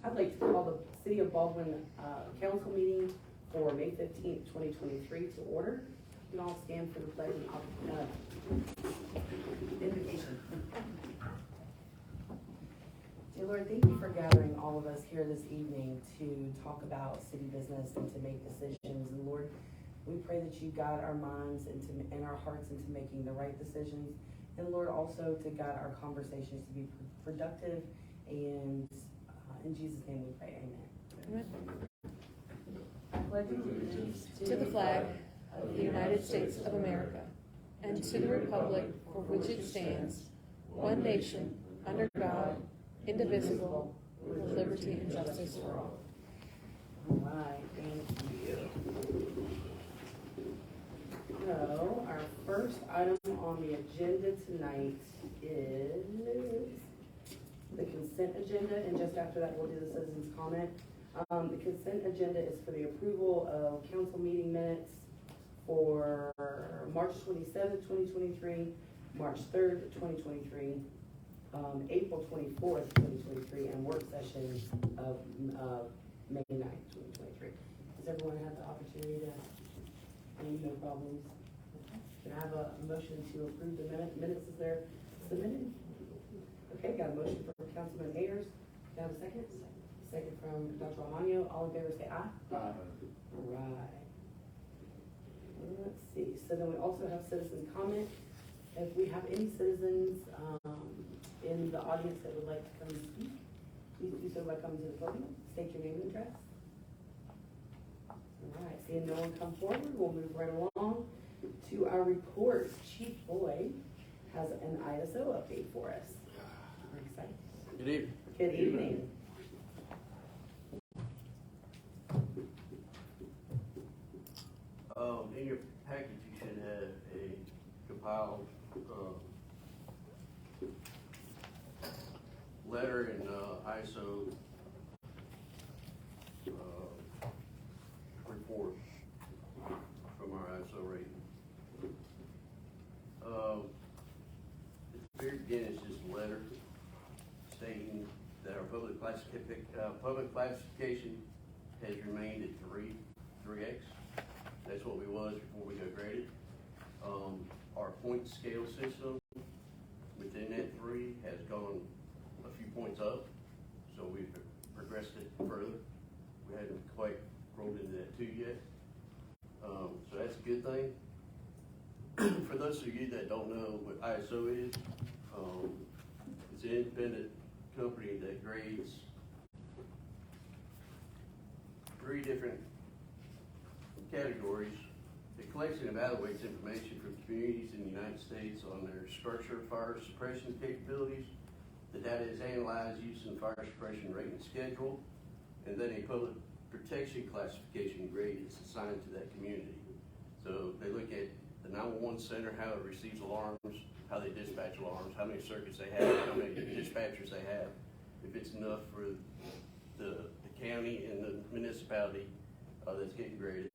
I'd like to call the City of Baldwin Council meeting for May 15th, 2023 to order. You can all stand for the pledge and invocation. Dear Lord, thank you for gathering all of us here this evening to talk about city business and to make decisions. And Lord, we pray that you guide our minds and our hearts into making the right decisions. And Lord, also to guide our conversations to be productive. And in Jesus' name we pray, amen. I pledge allegiance to the flag of the United States of America and to the republic for which it stands, one nation, under God, indivisible, with liberty and justice for all. All right, thank you. So, our first item on the agenda tonight is the consent agenda, and just after that we'll do the citizens' comment. The consent agenda is for the approval of council meeting minutes for March 27th, 2023, March 3rd, 2023, April 24th, 2023, and work session of May 9th, 2023. Does everyone have the opportunity to, no problems? Can I have a motion to approve the minutes as they're submitted? Okay, got a motion from Councilman Ayers. Can I have a second? Second from Dr. Armano. All in favor say aye. Aye. All right. Let's see. So then we also have citizens comment. If we have any citizens in the audience that would like to come and speak, please do so by coming to the podium. State your name and address. All right. Seeing no one come forward, we'll move right along to our reports. Chief Boyd has an ISO update for us. We're excited. Good evening. Good evening. In your package, you should have a compiled letter and ISO report from our ISO rating. At the very beginning, it's just a letter stating that our public classification has remained at 3X. That's what we was before we got graded. Our point scale system within that 3 has gone a few points up, so we've progressed it further. We hadn't quite rolled into that 2 yet, so that's a good thing. For those of you that don't know what ISO is, it's an independent company that grades 3 different categories. It collects and evaluates information from communities in the United States on their structure, fire suppression capabilities. The data is analyzed using fire suppression rating schedule, and then a public protection classification grade is assigned to that community. So they look at the 911 center, how it receives alarms, how they dispatch alarms, how many circuits they have, how many dispatchers they have, if it's enough for the county and the municipality that's getting graded.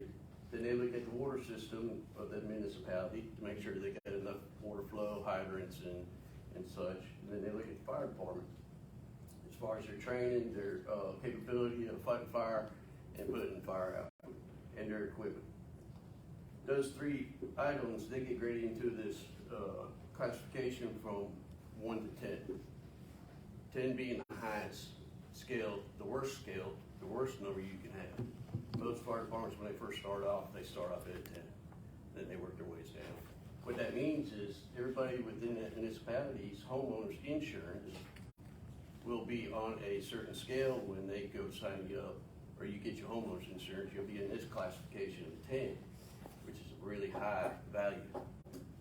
Then they look at the water system of the municipality to make sure they got enough water flow, hydrants, and such. And then they look at the fire department as far as their training, their capability of fighting fire and putting fire out, and their equipment. Those 3 items, they get graded into this classification from 1 to 10. 10 being the highest scale, the worst number you can have. Most fire departments, when they first start off, they start off at 10. Then they work their ways down. What that means is everybody within that municipality's homeowner's insurance will be on a certain scale when they go sign you up, or you get your homeowner's insurance, you'll be in this classification of 10, which is a really high value.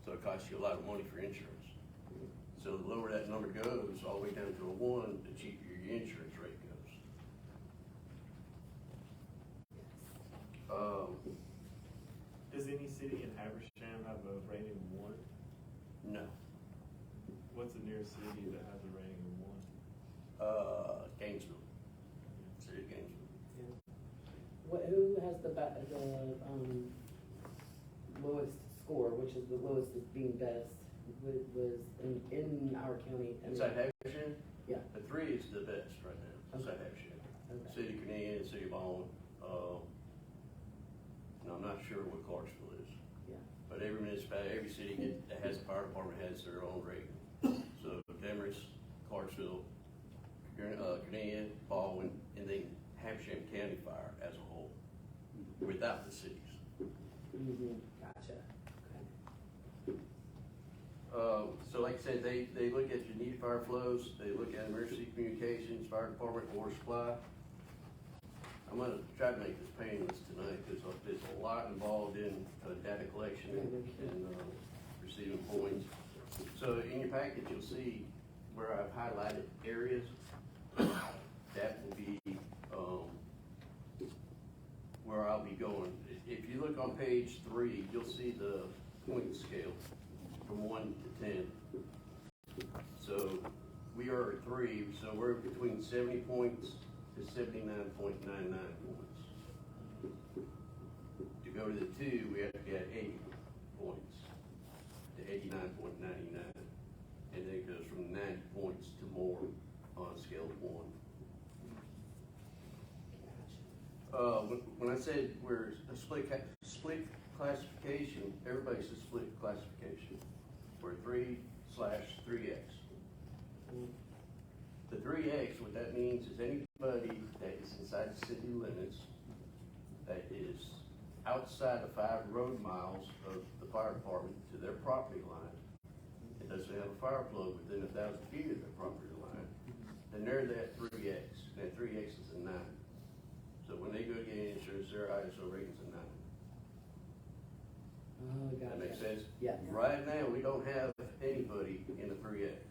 So it costs you a lot of money for insurance. So the lower that number goes, all the way down to a 1, the cheaper your insurance rate goes. Does any city in Habersham have a rating of 1? No. What's the nearest city that has a rating of 1? Gainesville. City of Gainesville. Who has the lowest score, which is the lowest as being best, was in our county? Inside Habersham? Yeah. The 3 is the best right now. Inside Habersham. City of Canadian, City of Baldwin, and I'm not sure what Clarksville is. Yeah. But every municipality, every city that has a fire department has their own rate. So Demorest, Clarksville, Canadian, Baldwin, and then Hampshire County Fire as a whole, without the cities. Gotcha. Okay. So like I said, they look at your needed fire flows, they look at emergency communications, fire department, water supply. I'm gonna try to make this painless tonight, because there's a lot involved in data collection and receiving points. So in your package, you'll see where I've highlighted areas. That will be where I'll be going. If you look on page 3, you'll see the point scale from 1 to 10. So we are at 3, so we're between 70 points to 79.99 points. To go to the 2, we have to get 80 points to 89.99. And then it goes from 90 points to more on a scale of 1. When I said we're a split classification, everybody's a split classification. We're 3/3X. The 3X, what that means is anybody that is inside the city limits, that is outside the 5 road miles of the fire department to their property line, it doesn't have a fire flow within 1,000 feet of their property line, then they're that 3X. That 3X is a 9. So when they go get insurance, their ISO rating's a 9. Oh, gotcha. That makes sense? Yeah. Right now, we don't have anybody in the 3X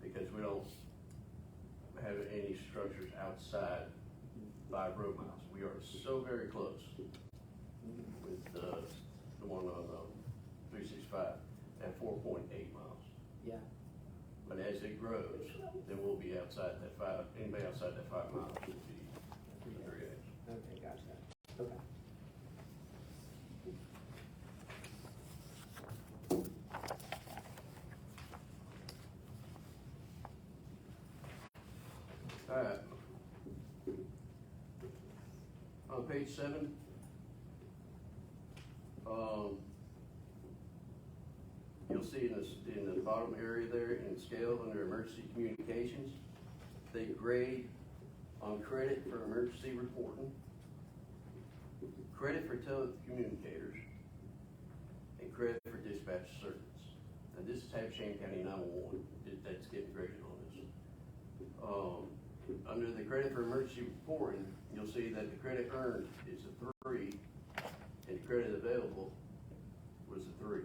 because we don't have any structures outside 5 road miles. We are so very close with the one on 365 at 4.8 miles. Yeah. But as it grows, then we'll be outside that 5. Anybody outside that 5 miles will be 3X. Okay, gotcha. Okay. All right. On page 7, you'll see in the bottom area there in scale under emergency communications, they grade on credit for emergency reporting, credit for telecommunicators, and credit for dispatch circuits. Now this is Hampshire County 911 that's getting graded on this. Under the credit for emergency reporting, you'll see that the credit earned is a 3, and the credit available was a 3.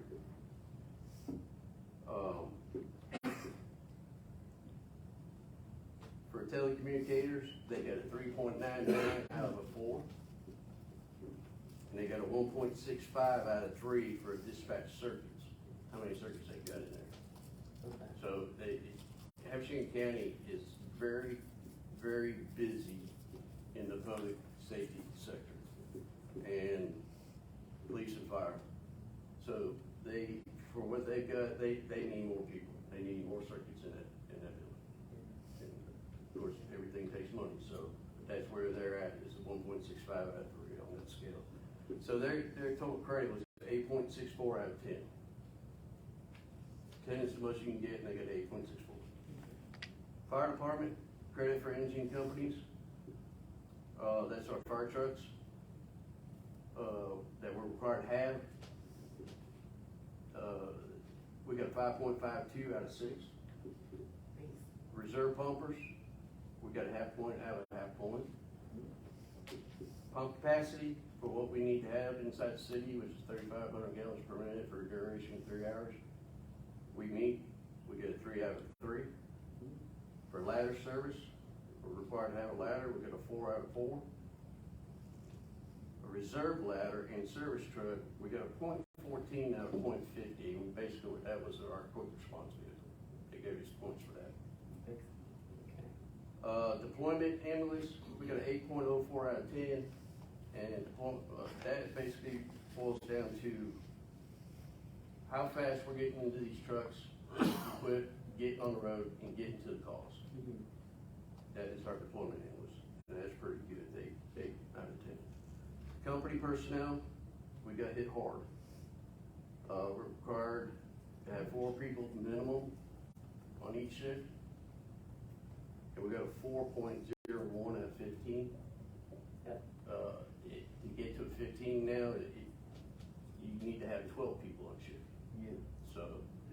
For telecommunicators, they got a 3.99 out of a 4, and they got a 1.65 out of 3 for dispatch circuits. How many circuits they got in there? Okay. So Hampshire County is very, very busy in the public safety sector and police and fire. So for what they've got, they need more people. They need more circuits in that building. And of course, everything takes money, so that's where they're at, is a 1.65 out of 3 on that scale. So their total credit was 8.64 out of 10. 10 is the most you can get, and they got 8.64. Fire department, credit for engine companies, that's our fire trucks that we're required to have. We got a 5.52 out of 6. Reserve pumpers, we got a half point out of a half point. Pump capacity for what we need to have inside the city, which is 3,500 gallons per minute for a duration of 3 hours. We get a 3 out of 3. For ladder service, we're required to have a ladder, we get a 4 out of 4. A reserve ladder and service truck, we got a .14 out of .50, and basically that was our quick response vehicle. They gave us points for that. Okay. Deployment ambulance, we got an 8.04 out of 10, and that basically boils down to how fast we're getting into these trucks, quit, getting on the road, and getting to the calls. That is our deployment ambulance, and that's personnel, we got hit hard. We're required to have 4 people minimum on each shift. And we got a 4.01 out of 15. To get to a 15 now, you need to have 12 people on shift. Yeah. So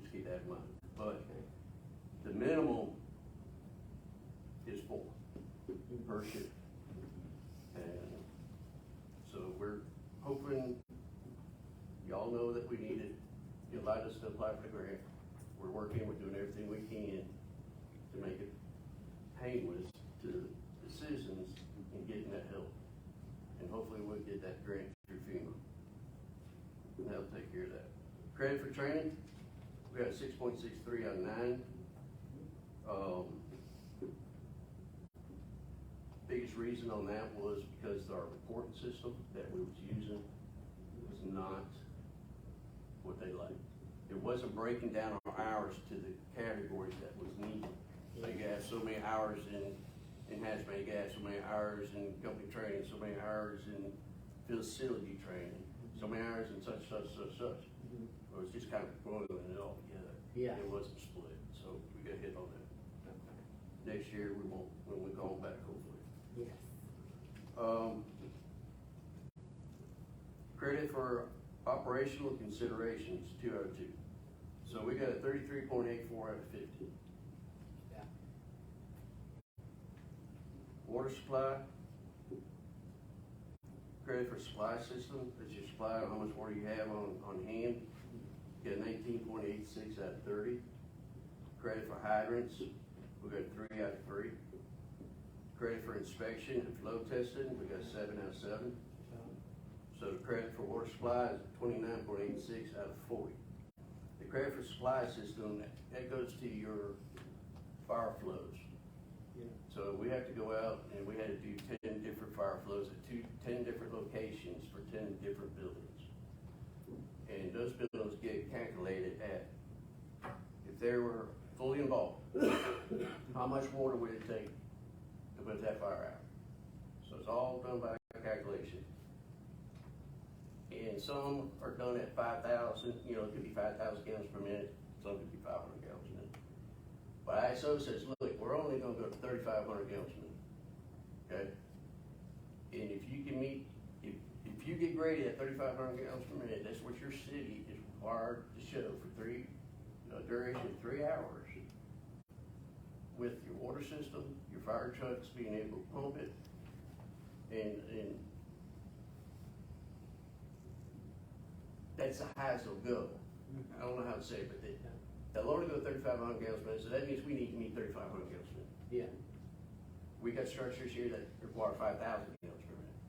just keep that in mind. But the minimum is 4 per shift. And so we're hoping y'all know that we need it. You allowed us to apply for the grant. We're working, we're doing everything we can to make it painless to the citizens in getting that help. And hopefully we'll get that grant through FEMA. And that'll take care of that. Credit for training, we got 6.63 out of 9. Biggest reason on that was because our reporting system that we was using was not what they liked. It wasn't breaking down our hours to the categories that was needed. So you have so many hours in hazmat, you got so many hours in company training, so many hours in facility training, so many hours in such. It was just kind of boiling it all together. Yeah. It wasn't split, so we got hit on that. Next year we won't, when we go back hopefully. Yes. Credit for operational considerations, 2 out of 2. So we got a 33.84 out of 50. Yeah. Water supply, credit for supply system, that's your supply, how much water you have on hand. Got an 18.86 out of 30. Credit for hydrants, we got 3 out of 3. Credit for inspection and flow testing, we got 7 out of 7. So the credit for water supply is 29.86 out of 40. The credit for supply system, that goes to your fire flows. Yeah. So we have to go out and we had to do 10 different fire flows at 10 different locations for 10 different buildings. And those buildings get calculated at, if they were fully involved, how much water would it take to put that fire out? So it's all done by calculation. And some are done at 5,000, it could be 5,000 gallons per minute, some could be 500 gallons a minute. But ISO says, look, we're only gonna go to 3,500 gallons a minute, okay? And if you can meet, if you get graded at 3,500 gallons per minute, that's what your city is required to show for duration of 3 hours with your water system, your fire trucks being able to pump it, and that's the highest it'll go. I don't know how to say it, but they'll only go 3,500 gallons per minute, so that means we need to meet 3,500 gallons per minute. Yeah. We got structures here that require 5,000 gallons per minute,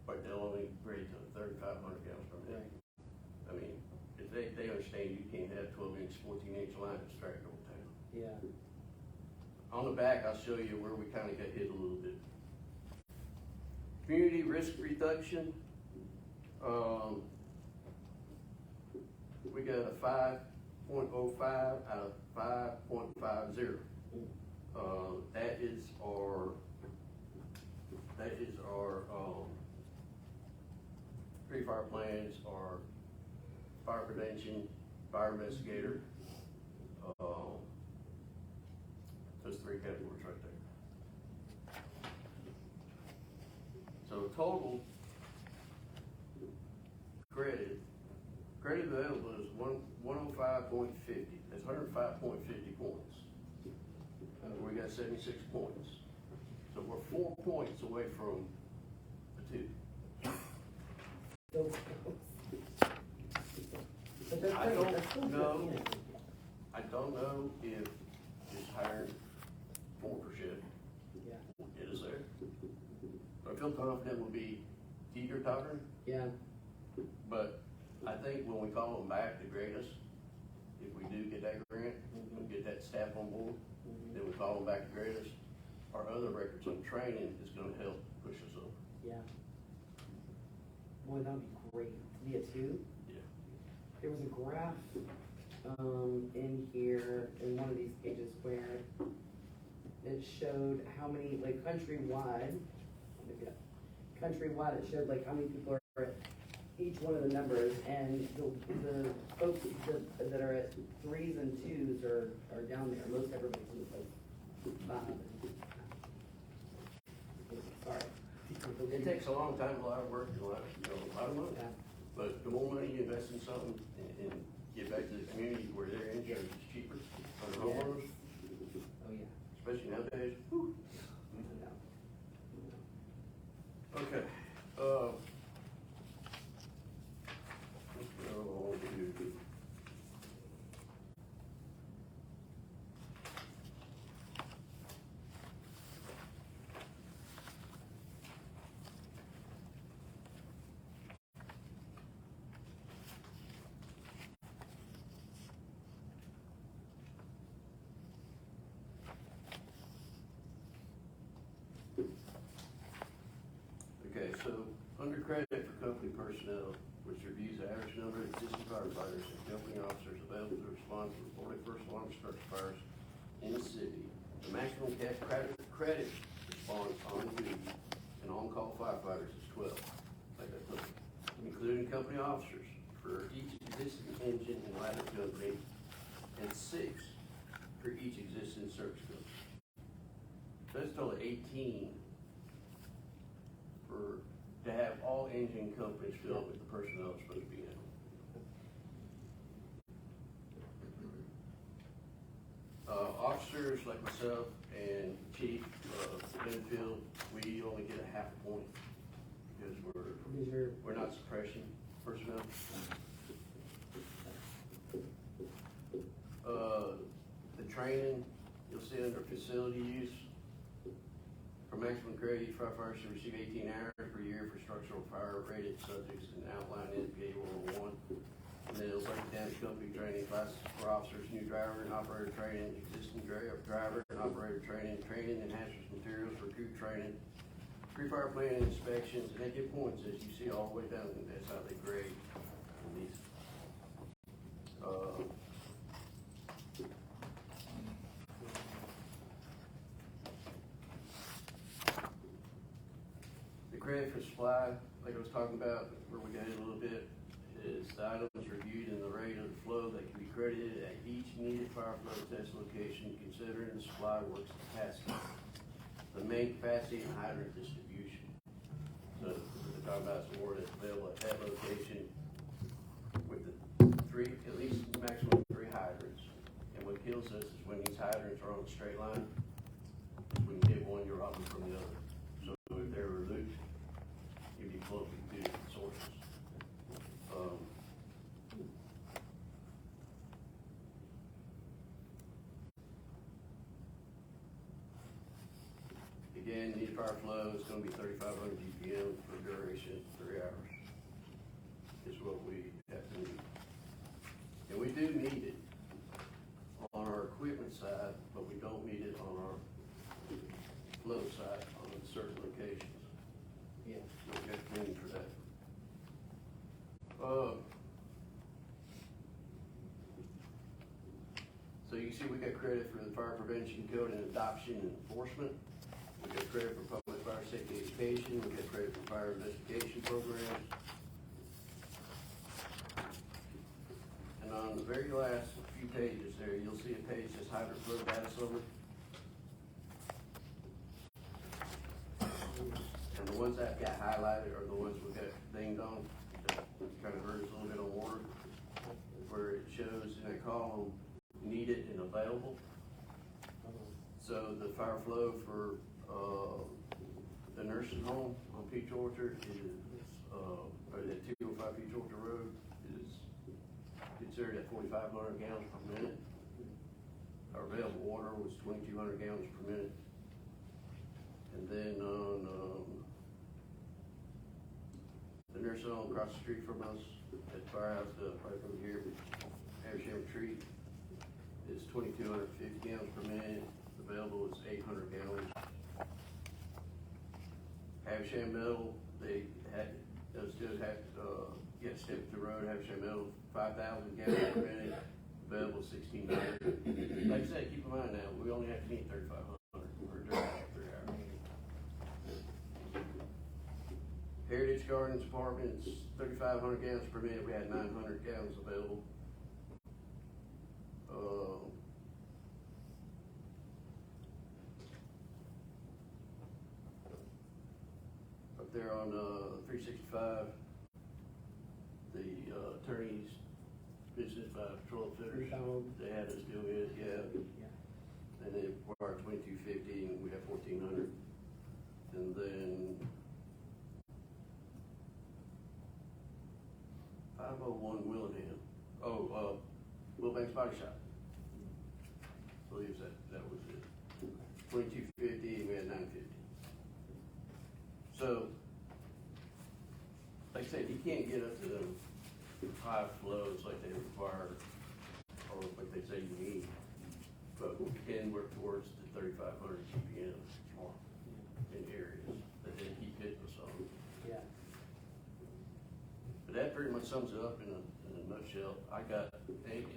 but they'll only grade to 3,500 gallons per minute. Right. I mean, if they understand you can't have 12-inch, 14-inch line to strike the whole town. Yeah. On the back, I'll show you where we kind of got hit a little bit. Community risk reduction. We got a 5.05 out of 5.50. That is our pre-fire plans, our fire prevention, fire investigator. Those 3 categories right there. So total credit available is 105.50. That's 105.50 points. We got 76 points. So we're 4 points away from the 2. Those. But they're I great. don't They're still know. good, I don't know if just hiring 4 per shift Yeah. will get us there. I feel confident we'll be teeter tottering, Yeah. but I think when we call them back to grade us, if we do get that grant, and get that staff on board, then we call them back to grade us, our other records on training is gonna help push us over. Yeah. Boy, that'd be great. To be a 2. Yeah. There was a graph, in here, in one of these pages where it showed how many, like countrywide, it showed like how many people are each one of the numbers, and the folks that are at 3s and 2s are down there. Most everybody's in place 5. Sorry. It takes a long time, a lot of work, and a lot of money. Yeah. But the more money you invest in something and get back to the community where their insurance is cheaper on the homeowners, Oh, yeah. especially nowadays. Whew. No. Okay, let's go on to. Okay, so under credit for company personnel, which reviews the average number of existing firefighters and company officers available to respond to reported first alarm structure fires in the city, the maximum credit response on duty and on-call firefighters is 12, like I told you, including company officers for each existing engine and ladder company, and 6 for each existing service company. So that's total 18 to have all engine companies filled with the personnel that's supposed to be in. Officers like myself and Chief Linfield, we only get a half a point because we're not suppression personnel. The training, you'll see under facility use. For maximum credit, each firefighter should receive 18 hours per year for structural fire rated subjects and outline NFPA 101. And then it'll break it down to company training, classes for officers, new driver and operator training, existing driver and operator training, training and hazardous materials for crew training, pre-fire planning inspections, and they get points as you see all the way down, and that's how they grade these. Credit for supply, like I was talking about, where we got it a little bit, is the items reviewed in the rate of the flow that can be credited at each needed fire flow test location, considering the supply works capacity, the main capacity and hydrant distribution. So we're talking about some more that's available at that location with the 3, at least maximum 3 hydrants. And what kills us is when these hydrants are on a straight line, when you hit one, you're robbing from the other. So if they were loose, you'd be flowing to different sources. Again, need fire flow is going to be 3,500 GPM for duration, 3 hours is what we have to meet. And we do meet it on our equipment side, but we don't meet it on our flow side on certain locations. Yeah. So we got training for that. So you see we got credit for the fire prevention code and adoption and enforcement. We got credit for public fire safety education. We got credit for fire investigation programs. And on the very last few pages there, you'll see a page that's hydrant flow data summary. And the ones that got highlighted are the ones we got dinged on. That kind of hurt us a little bit on water, where it shows in that column needed and available. So the fire flow for the nursing home on Peach Orchard is, or that 205 Peach Orchard Road is considered at 4,500 gallons per minute. Our available water was 2,200 gallons per minute. And then on the nursing home across the street from us at the firehouse, right from here, Havisham Retreat, is 2,250 gallons per minute. Available is 800 gallons. Havisham Metal, they still had get stepped to the road. Havisham Metal, 5,000 gallons per minute. Available 1,600. Like I said, keep in mind now, we only have to meet 3,500 for during 3 hours. Heritage Gardens Apartments, 3,500 gallons per minute, we had 900 gallons available. Up there on 365, the attorney's business by patrol fitters, they had us do it, yeah. And then required 2,250, and we have 1,400. And then 501 Willingham. Wilbanks Body Shop. I believe that was it. 2,250, and we had 950. So, like I said, you can't get up to the high flows like they require, or like they say you need. But we can work towards the 3,500 GPM in areas that they keep hitting us on. Yeah. But that pretty much sums it up in a nutshell. I got,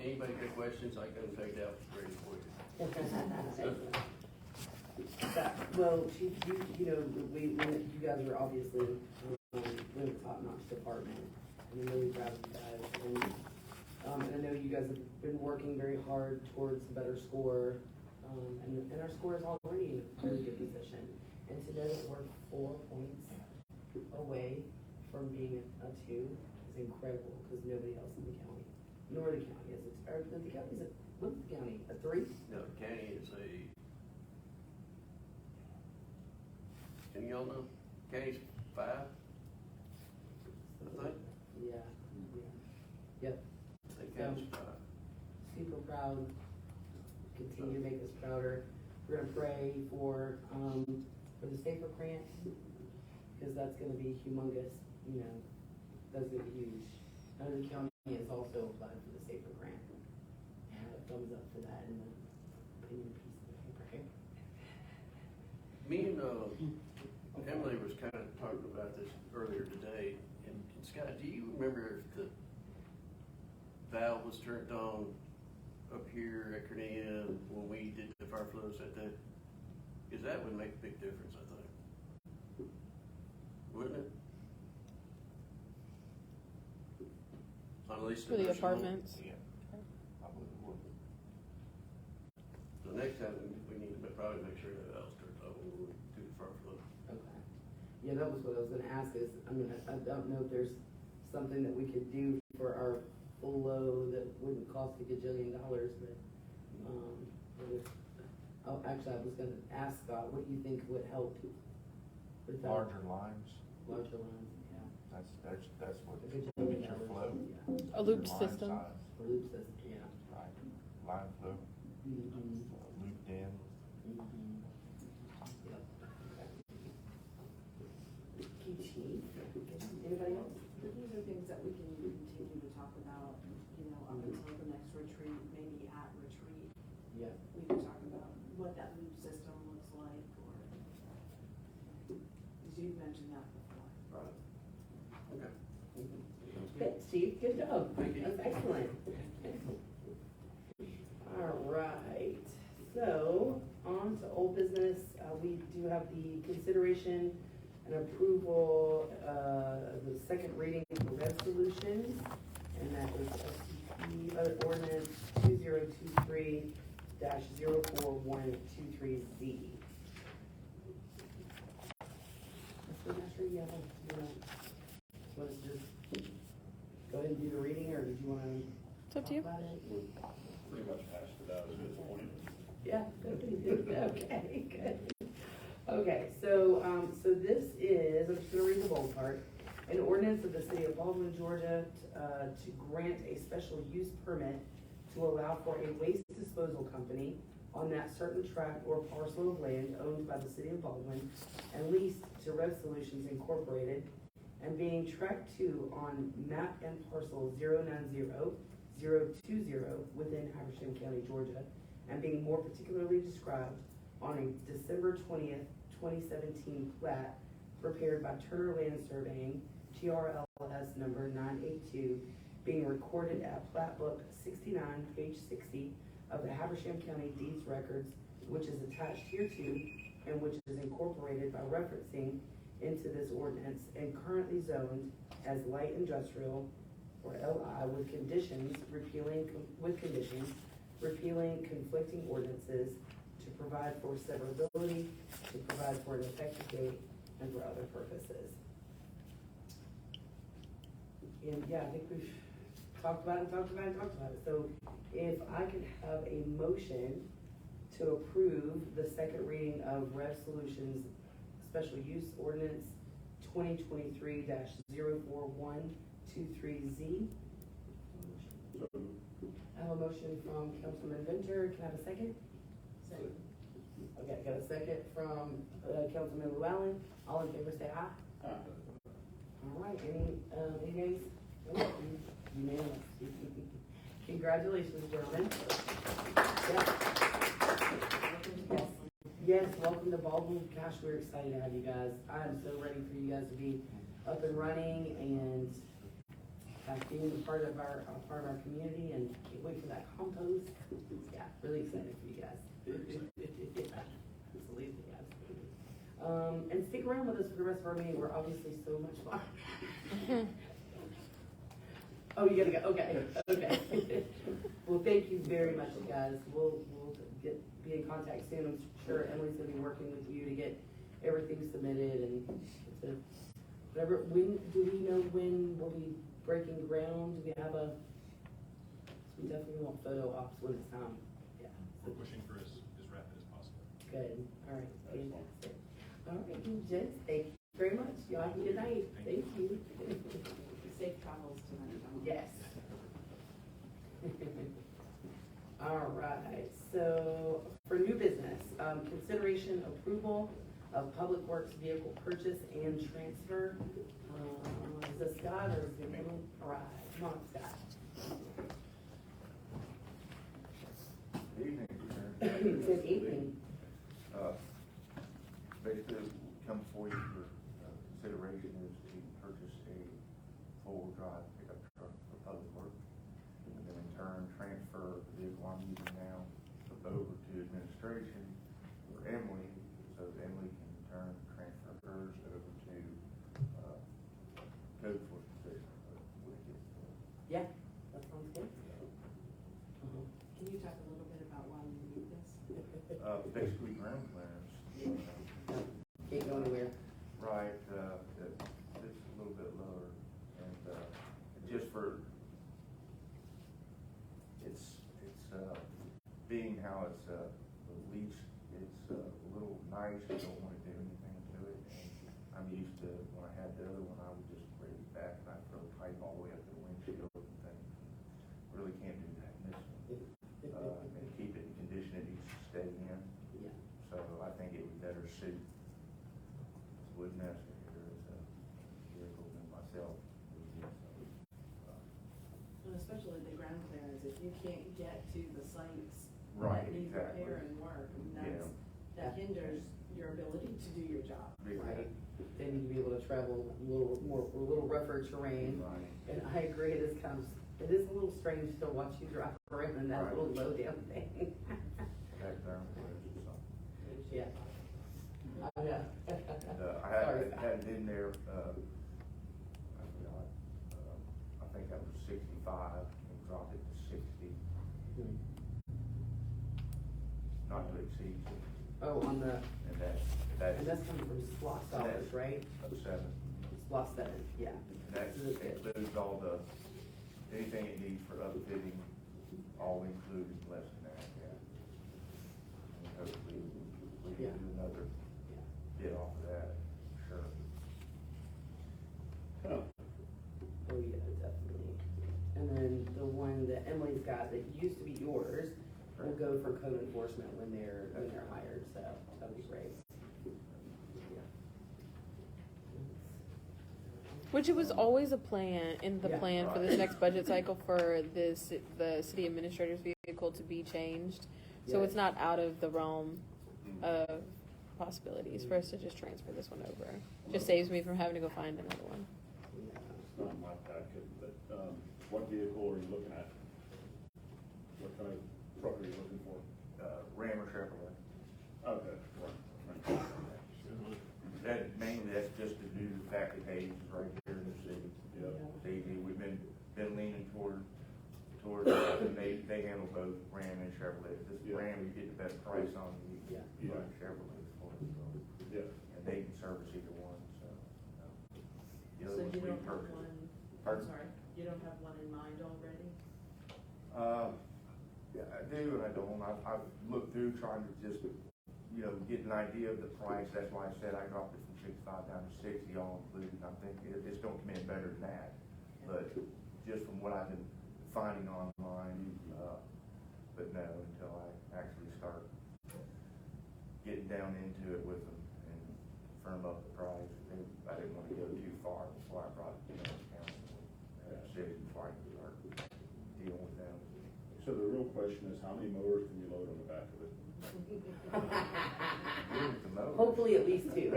anybody got questions, I got them pegged out ready for you. Well, Chief, you know, you guys are obviously, we're a top-notch department, and I'm really proud of you guys. And I know you guys have been working very hard towards a better score, and our score is already in a really good position. And to know that we're 4 points away from being a 2 is incredible, because nobody else in the county, nor the county is, or the county is, what's the county, a 3? No, the county is can y'all know? County's 5? I think. Yeah. Yep. I think county's 5. Super proud, continue to make us prouder. We're gonna pray for the SAFER grant, because that's gonna be humongous, you know, that's gonna be huge. I know the county has also applied for the SAFER grant. Thumbs up for that in the opinion piece of the paper. Me and Emily was kind of talking about this earlier today, and Scott, do you remember if the valve was turned on up here at Cornelia when we did the fire flows that day? Because that would make a big difference, I think. Wouldn't it? At least For the nursing home. apartments. Yeah. I believe it would. So next time, we need to probably make sure that valve's turned on when we do the fire flow. Okay. Yeah, that was what I was gonna ask is, I mean, I don't know if there's something that we could do for our full load that wouldn't cost a gajillion dollars, but, actually, I was gonna ask Scott, what do you think would help with that? Larger lines, Larger lines, yeah. that's what, A get gajillion your dollars, flow. yeah. A loop your line system. size, For loop system, yeah. Right, line flow, Mm-hmm. looped in. Mm-hmm. Yep. Okay, Chief, anybody else? These are things that we can continue to talk about, you know, up until the next retreat, maybe at retreat. Yeah. We can talk about what that loop system looks like, or, because you've mentioned that before. Right. Okay. Good, Steve, good job. Thank you. That's excellent. All right, so on to old business. We do have the consideration and approval, the second reading for resolutions, and that is SCP ordinance 2023-04123Z. Mr. Master, you want to just go ahead and do the reading, or did you want to? It's up to you. About it? Pretty much hashed it out at this point. Yeah, good, okay, good. Okay, so this is, I'm just gonna read the bold part. An ordinance of the city of Baldwin, Georgia, to grant a special use permit to allow for a waste disposal company on that certain tract or parcel of land owned by the city of Baldwin and leased to Rev Solutions Incorporated, and being tract 2 on map and parcel 090-020 within Habersham County, Georgia, and being more particularly described on a December 20th, 2017 plat prepared by Turner Land Surveying, TRLS number 982, being recorded at Plat Book 69, page 60 of the Habersham County Deeds Records, which is attached hereto and which is incorporated by referencing into this ordinance and currently zoned as light industrial, or LI, with conditions repealing conflicting ordinances, to provide for severability, to provide for an effective date, and for other purposes. And yeah, I think we've talked about it. So if I could have a motion to approve the second reading of Rev Solutions Special Use Ordinance 2023-04123Z. I have a motion from Councilman Venture. Can I have a second? Second. Okay, got a second from Councilman Llewellyn. All in favor say aye. All right, any nays? Unanimous. Congratulations, gentlemen. Yes, welcome to Baldwin. Gosh, we're excited to have you guys. I'm so ready for you guys to be up and running and being part of our community, and can't wait for that compost. Yeah, really excited for you guys. Absolutely, absolutely. And stick around with us for the rest of our meeting. We're obviously so much fun. Oh, you gotta go. Okay. Well, thank you very much, you guys. We'll be in contact soon. I'm sure Emily's gonna be working with you to get everything submitted and to whatever. When do we know when we'll be breaking ground? Do we have a? We definitely want photo ops when it's time. Yeah. We're pushing for as rapid as possible. Good. All right. Fantastic. All right, gents. Thank you very much. Y'all have a good night. Thank you. Safe travels tonight. Yes. All right, so for new business, consideration approval of Public Works vehicle purchase and transfer. Is this Scott or is it me? All right, come on, Scott. Good evening, Good evening. Basically, come before you for consideration is to purchase a four-wheel drive pickup truck for Public Works, and then in turn transfer the vehicle I'm using now over to administration for Emily, so that Emily can in turn transfer hers over to code enforcement position. Yeah, that sounds good. Can you talk a little bit about why you need this? Basically ground clearance. Can't go anywhere. Right, it's a little bit lower, and just for, it's being how it's leached, it's a little nice, I don't want to do anything to it, and I'm used to, when I had the other one, I would just bring it back and I'd throw pipe all the way up to the windshield and things. Really can't do that in this one. And keep it in condition it needs to stay in, Yeah. so I think it would better suit would necessary as a vehicle than myself. And especially the ground clearance, if you can't get to the sites Right, that need exactly. repair and work, I mean, that hinders your ability to do your job. Right. They need to be able to travel a little rougher terrain. Right. And I agree, it is it is a little strange to watch you drive around in that Right. little low down thing. That ground clearance or something. Yeah. I know. I had it in there, I forgot, I think that was 65, and dropped it to 60, not to exceed 60. Oh, on the, And and that's that's coming from SPOS dollars, right? 07. SPOS 7, yeah. And that This is good. includes all anything it needs for upfitting, all included, less than that, yeah. And hopefully, we Yeah. can do another Yeah. bid off of that, sure. Oh, yeah, definitely. And then the one that Emily's got that used to be yours will go for code enforcement when they're hired, so that'd be great. Yeah. Which it was always a plan, in the Yeah. plan for this next budget cycle for the city administrator's vehicle to be changed. So Yeah. it's not out of the realm of possibilities for us to just transfer this one over. Just saves me from having to go find another one. It's not in my packet, but, what vehicle are you looking at? What kind of truck are you looking for? Ram or Chevrolet. Okay, right. That, mainly that's just Kathy Hayes is right here in the city. Yeah. We've been leaning toward, they handle both Ram and Chevrolet. This Yeah. Ram, you get the best price on, you Yeah. can buy Chevrolet for it, so. Yeah. And they can service either one, so. The So other ones you we don't have purchased. one, I'm Pardon? sorry, you don't have one in mind already? Yeah, I do and I don't. I've looked through trying to just, get an idea of the price. That's why I said I dropped it from 65 down to 60 all included. I think it's don't come in better than that. But just from what I've been finding online, but no, until I actually start getting down into it with them and firm up the price. I didn't want to go too far before I brought it to the council. Before I can start dealing with them. So the real question is, how many mowers can you load on the back of it? Hopefully at least two.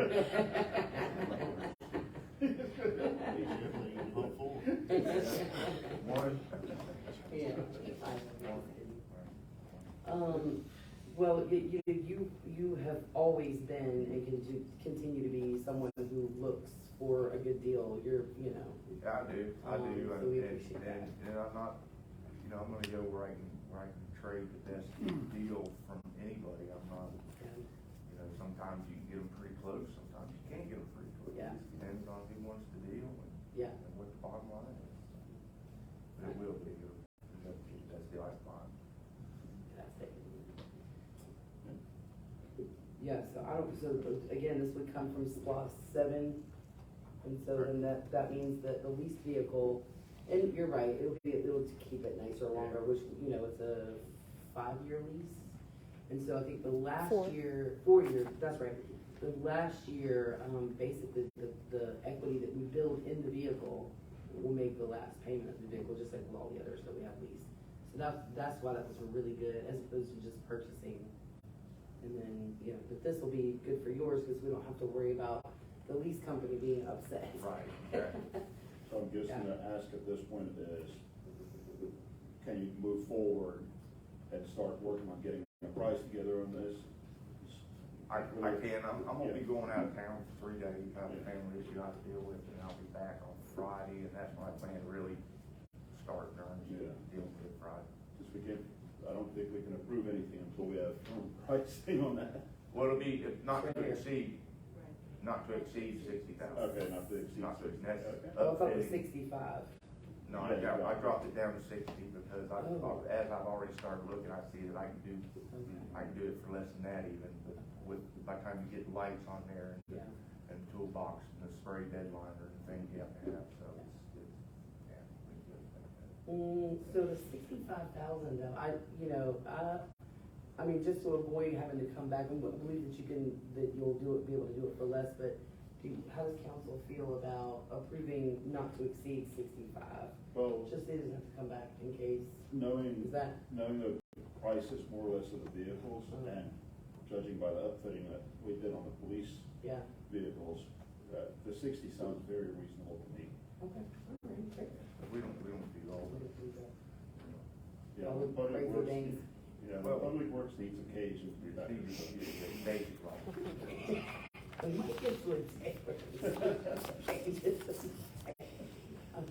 One. Yeah. Well, you have always been and continue to be someone who looks for a good deal. You're. I do, So we appreciate that. and I'm not, I'm gonna go where I can trade the best deal from anybody. I'm not, sometimes you can get them pretty close, sometimes you can't get them pretty close. Yeah. It depends on who wants the deal Yeah. and what the bottom line is. But it will be, that's the lifeline. Fantastic. Yeah, so again, this would come from SPLOST 7, and so then that means that the leased vehicle, and you're right, it'll keep it nicer longer, which, it's a 5-year lease. And so I think the last 4. year, 4 years, that's right. The last year, basically, the equity that we build in the vehicle will make the last payment of the vehicle, just like with all the others that we have leased. So that's why that was really good, as opposed to just purchasing. And then, but this will be good for yours, because we don't have to worry about the lease company being upset. Right, exactly. So I'm guessing the ask at this point is, can you move forward and start working on getting a price together on this? I can, I'm gonna be going out of town for 3 days, I have a family issue I have to deal with, and I'll be back on Friday, and that's when I plan to really start dealing with Friday. Because I don't think we can approve anything until we have firm pricing on that. Well, it'll be, not to Right here. exceed, Right. not to exceed 60,000. Okay, not to exceed Not to, 60. that's Okay. Oh, I thought it was upfitting. 65. No, I dropped it down to 60 because Oh. as I've already started looking, I see that I can do it for less than that even, but by the time you get lights on there Yeah. and toolbox and the spray deadliner and things you have to have, so it's yeah, we can do it like that. So the 65,000 though, I mean, just to avoid having to come back, and believe that you'll be able to do it for less, but how does council feel about approving not to exceed 65? Well, Just so he doesn't have to come back in case, knowing is that, the prices more or less of the vehicles and judging by the upfitting that we did on the police yeah, vehicles, the 60 sounds very reasonable to me. okay, all right, great. But we don't do all We'll the, do that. Yeah, All the Public crazy Works, things. Public Works needs a cage to be back. basic life. And my kids would say,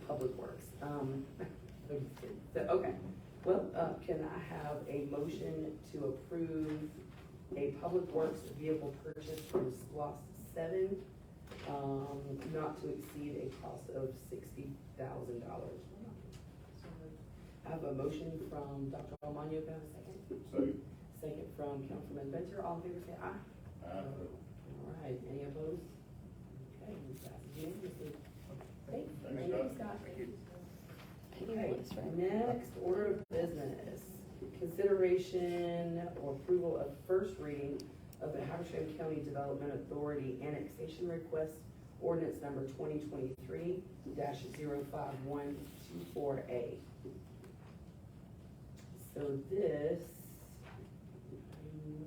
Public Works. So, okay, well, can I have a motion to approve a Public Works vehicle purchase from SPLOST 7, not to exceed a cost of $60,000? I have a motion from Dr. Almaño, can I have a second? So, Second from Councilman Venture, all in favor say aye. All right, any opposed? Okay, passes unanimously. Great, thank you, Scott. Okay, next order of business, consideration or approval of first reading of the Habersham County Development Authority annexation request ordinance number 2023-05124A. So this,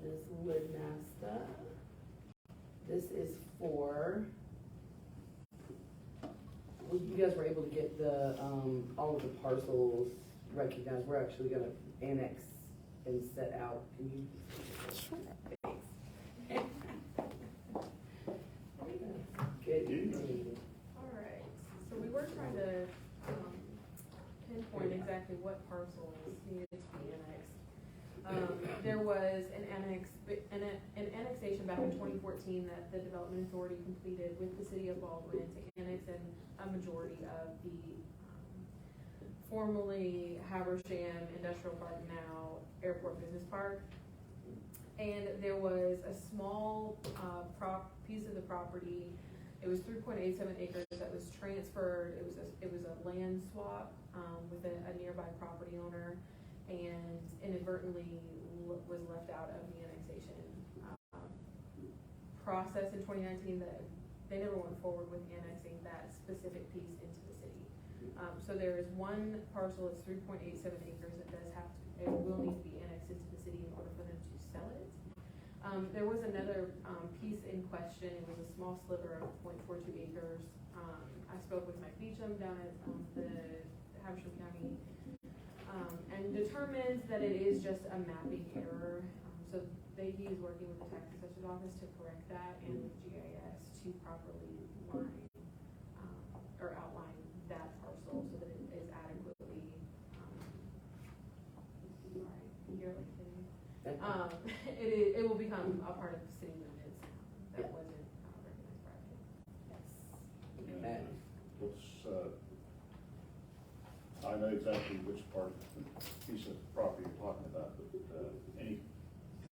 Ms. Woodmaster, this is for, well, you guys were able to get the, all of the parcels recognized. We're actually gonna annex and set out. Can you? Sure. Thanks. Good evening. exactly what parcels needed to be annexed. There was an annexation back in 2014 that the Development Authority completed with the city of Baldwin to annex in a majority of the formerly Habersham Industrial Park, now Airport Business Park. And there was a small piece of the property. It was 3.87 acres that was transferred. It was a land swap with a nearby property owner, and inadvertently was left out of the annexation process in 2019. That they never went forward with annexing that specific piece into the city. So there is one parcel. It's 3.87 acres. It will need to be annexed into the city in order for them to sell it. There was another piece in question. It was a small sliver of 0.42 acres. I spoke with Mike Beecham down at the Habersham County and determined that it is just a mapping error. So he is working with the tax assessor's office to correct that, and with GIS to properly line or outline that parcel so that it is adequately it will become a part of the city limits that wasn't recognized prior. Yes. And I know exactly which part, piece of property you're talking about, but any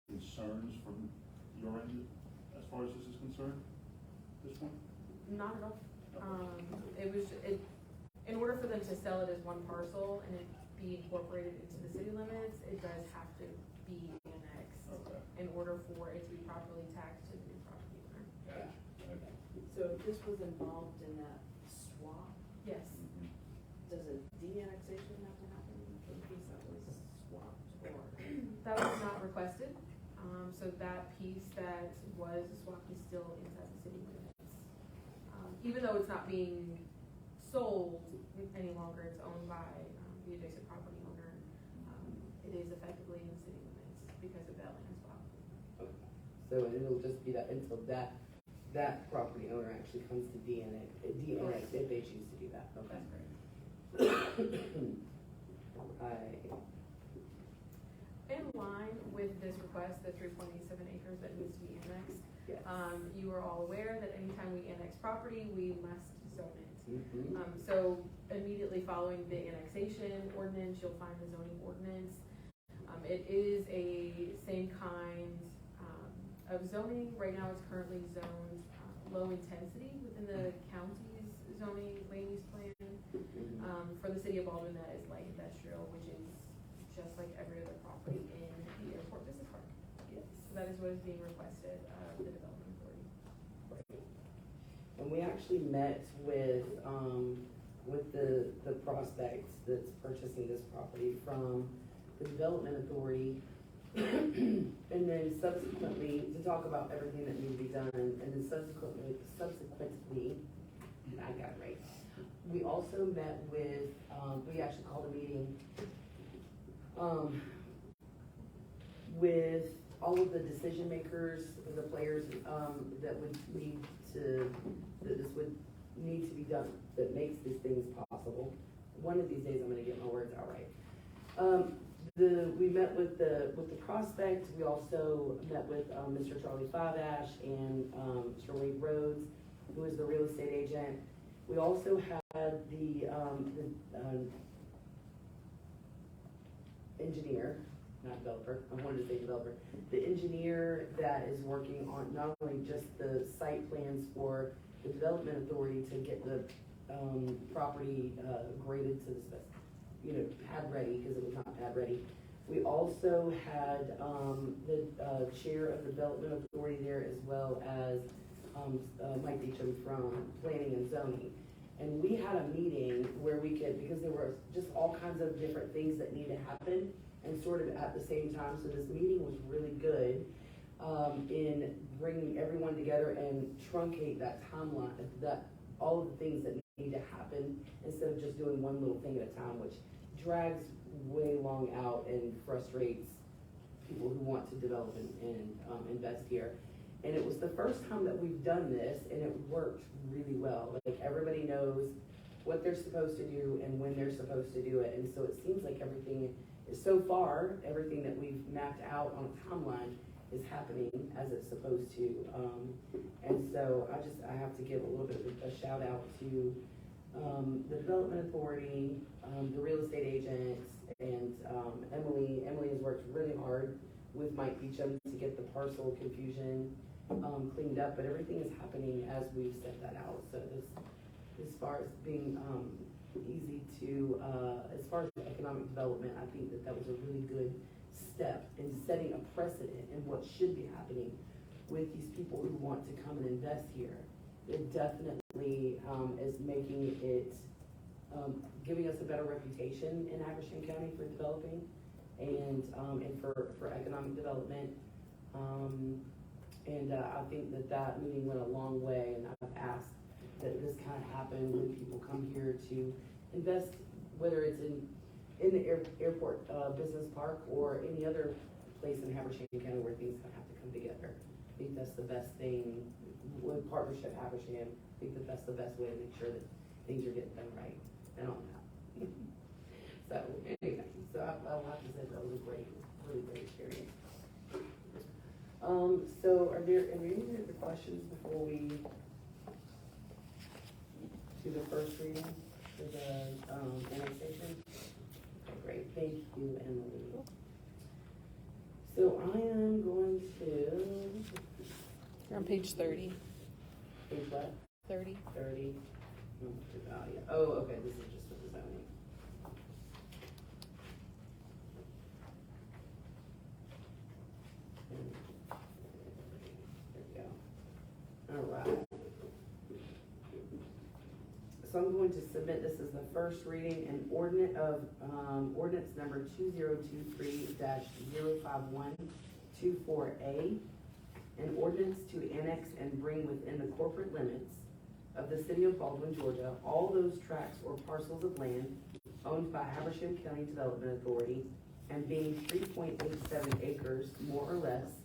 concerns from your end as far as this is concerned at this point? Not at all. In order for them to sell it as one parcel and it be incorporated into the city limits, it does have to be annexed in order for it to be properly taxed to the new property owner. Okay. So if this was involved in that swap, Yes. does a de-annexation have to happen for the piece that was swapped, or? That was not requested. So that piece that was swapped is still inside the city limits. Even though it's not being sold any longer, it's owned by the adjacent property owner. It is effectively in the city limits because of that land swap. So it'll just be that until that property owner actually comes to de-annex if they choose to do that. Okay. That's correct. In line with this request, the 3.87 acres that needs to be annexed, Yes. You are all aware that anytime we annex property, we must zone it. Mm-hmm. So immediately following the annexation ordinance, you'll find the zoning ordinance. It is a same kind of zoning. Right now it's currently zoned low intensity within the county's zoning land use plan. For the city of Baldwin, that is light industrial, which is just like every other property in the Airport Business Park. Yes. So that is what is being requested of the Development Authority. Right. And we actually met with the prospect that's purchasing this property from the Development Authority, and then subsequently to talk about everything that needs to be done, and then subsequently, I got it right. We also met with, we actually called a meeting with all of the decision makers, the players that this would need to be done, that makes these things possible. One of these days I'm gonna get my words out right. We met with the prospect. We also met with Mr. Charlie Fivash and Mr. Wade Rhodes, who is the real estate agent. We also had the engineer, not developer, I wanted to say developer, the engineer that is working on not only just the site plans for the Development Authority to get the property graded to the spec, pad ready, because it was not pad ready. We also had the chair of the Development Authority there, as well as Mike Beecham from Planning and Zoning. And we had a meeting where we could, because there were just all kinds of different things that need to happen and sort of at the same time. So this meeting was really good in bringing everyone together and truncate that timeline, that all of the things that need to happen instead of just doing one little thing at a time, which drags way long out and frustrates people who want to develop and invest here. And it was the first time that we've done this, and it worked really well. Like, everybody knows what they're supposed to do and when they're supposed to do it. And so it seems like everything is, so far, everything that we've mapped out on a timeline is happening as it's supposed to. And so I have to give a little bit of a shout out to the Development Authority, the real estate agents, and Emily. Emily has worked really hard with Mike Beecham to get the parcel confusion cleaned up, but everything is happening as we've set that out. So this, as far as being easy to, as far as economic development, I think that was a really good step in setting a precedent in what should be happening with these people who want to come and invest here. It definitely is making it, giving us a better reputation in Habersham County for developing and for economic development. I think that meeting went a long way, and I've asked that this kind of happen when people come here to invest, whether it's in the airport business park or any other place in Habersham County where things have to come together. I think that's the best thing with Partnership Habersham. I think that that's the best way to make sure that things are getting done right and on that. So anyway, so I'll have to say that was a really great experience. So are there any other questions before we do the first reading for the annexation? Okay, great, thank you, Emily. So I am going to. You're on page 30. Page what? 30. 30. Oh, okay, this is just for the zoning. There we go. All right. So I'm going to submit, this is the first reading, an ordinance number 2023-05124A, an ordinance to annex and bring within the corporate limits of the city of Baldwin, Georgia, all those tracts or parcels of land owned by Habersham County Development Authority and being 3.87 acres, more or less,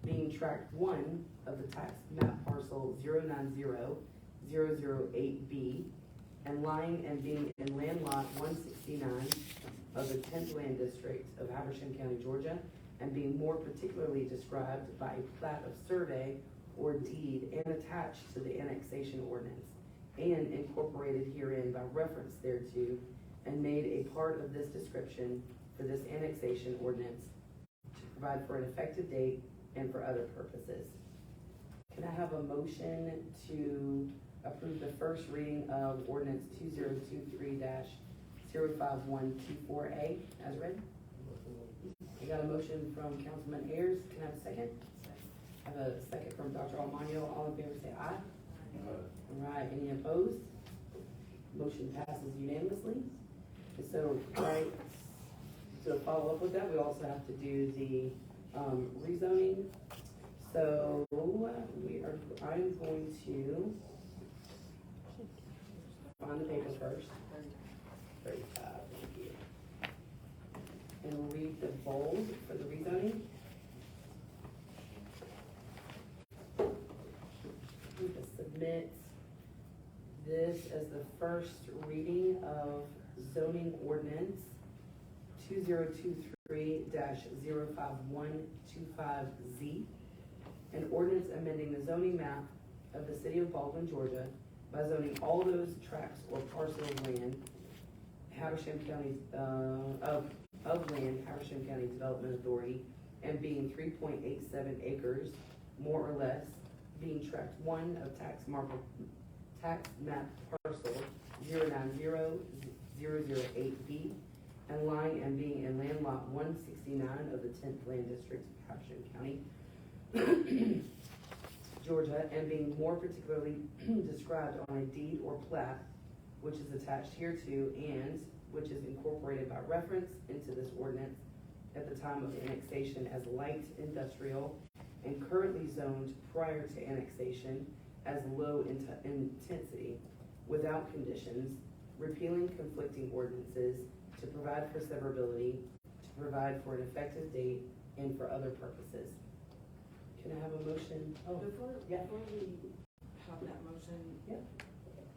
being tract 1 of the tax map parcel 090-008B, and lying and being in land lot 169 of the 10th Land District of Habersham County, Georgia, and being more particularly described by a plat of survey or deed and attached to the annexation ordinance, and incorporated herein by reference thereto, and made a part of this description for this annexation ordinance to provide for an effective date and for other purposes. Can I have a motion to approve the first reading of ordinance 2023-05124A as read? I got a motion from Councilman Ayers. Can I have a second? I have a second from Dr. Almaño. All in favor say aye. All right, any opposed? Motion passes unanimously. And so, right, to follow up with that, we also have to do the rezoning. So I'm going to find the paper first. 35, thank you. And read the bold for the rezoning. I'm going to submit this as the first reading of zoning ordinance 2023-05125Z, an ordinance amending the zoning map of the city of Baldwin, Georgia, by zoning all those tracts or parcel of land, Habersham County, of land, Habersham County Development Authority, and being 3.87 acres, more or less, being tract 1 of tax map parcel 090-008B, and lying and being in land lot 169 of the 10th Land District of Habersham County, Georgia, and being more particularly described on a deed or plat which is attached hereto and which is incorporated by reference into this ordinance at the time of annexation as light industrial and currently zoned prior to annexation as low intensity without conditions, repealing conflicting ordinances to provide for severability, to provide for an effective date, and for other purposes. Can I have a motion? Before we yeah. have that motion, Yeah.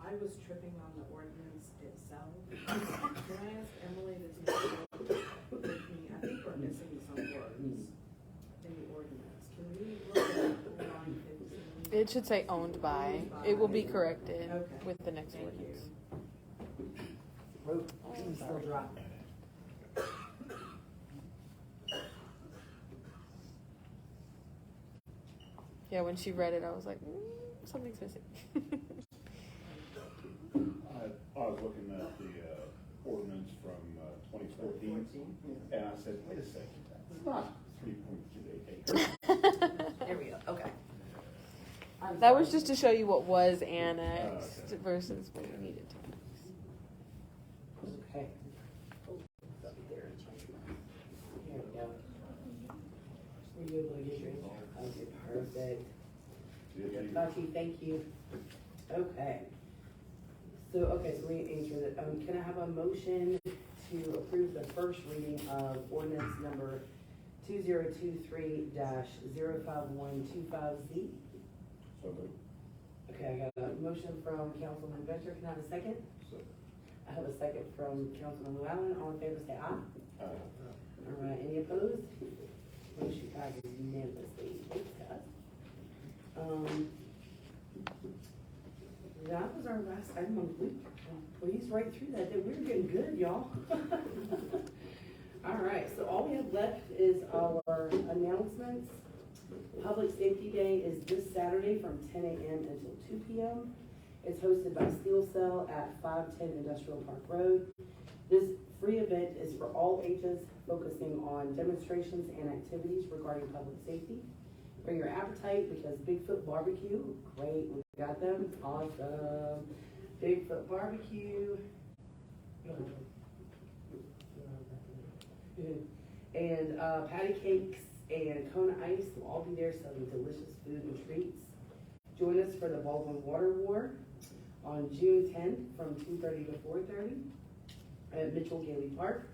I was tripping on the ordinance itself. Can I ask Emily to take a look with me? I think we're missing some words in the ordinance. Can we look at line 15? It should say owned by. It will be corrected Okay. with the next Thank ordinance. Rope, still dry. Yeah, when she read it, I was like, something's missing. I was looking at the ordinance from 2014, and I said, wait a second, it's not 3.28 acres. There we go, okay. I'm That was sorry. just to show you what was annexed versus what we needed to fix. Okay. There we go. Were you able to get your answer? Okay, perfect. Tachi, thank you. Okay. So we answered it. Can I have a motion to approve the first reading of ordinance number 2023-05125Z? So moved. Okay, I got a motion from Councilman Vetcher. Can I have a second? I have a second from Councilman Llewellyn. All in favor, say aye. All right, any opposed? Motion passes unanimously. Thanks, guys. That was our last item on the week. Please right through that. We're getting good, y'all. All right, so all we have left is our announcements. Public Safety Day is this Saturday from 10 a.m. until 2 p.m. It's hosted by Steel Cell at 510 Industrial Park Road. This free event is for all ages, focusing on demonstrations and activities regarding public safety. Bring your appetite because Bigfoot Barbecue, great, we got them, awesome. Bigfoot Barbecue. And patty cakes and Kona Ice will all be there selling delicious food and treats. Join us for the Baldwin Water War on June 10th from 2:30 to 4:30 at Mitchell Gailey Park.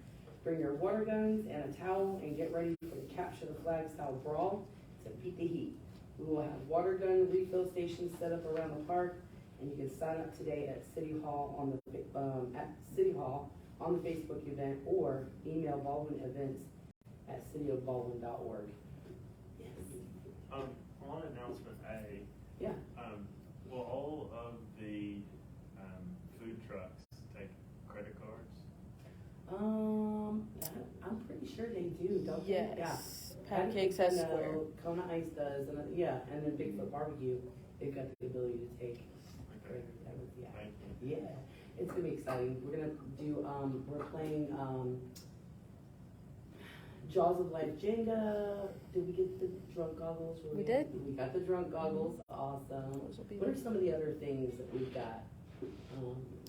Bring your water guns and a towel and get ready for the Capture the Flag style brawl to beat the heat. We will have water gun refill stations set up around the park, and you can sign up today at City Hall on the Facebook event, or email baldwinevents@cityofbaldwin.org. Yes. On announcement A, Yeah. will all of the, food trucks take credit cards? I'm pretty sure they do, don't they? Yeah. Yes. Patty Cakes has No, Square. Kona Ice does, and and then Bigfoot Barbecue, they've got the ability to take. Okay, Yeah. thank you. Yeah, it's gonna be exciting. We're gonna do, we're playing, Jaws of Life Jenga. Did we get the drunk goggles? We did. We got the drunk goggles, awesome. Those will be What are there. some of the other things that we've got?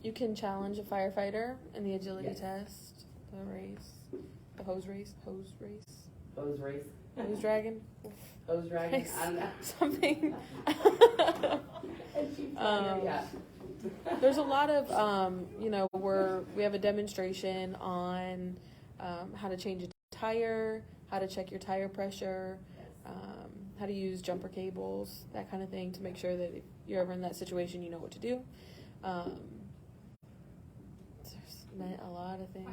You can challenge a firefighter in the agility Yes. test, the race, the hose race, Hose race? hose dragon, Hose dragon? I don't know. something. And she's like, yeah. There's a lot of, we have a demonstration on how to change a tire, how to check your tire pressure, how to use jumper cables, that kind of thing, to make sure that if you're ever in that situation, you know what to do. There's a lot of things.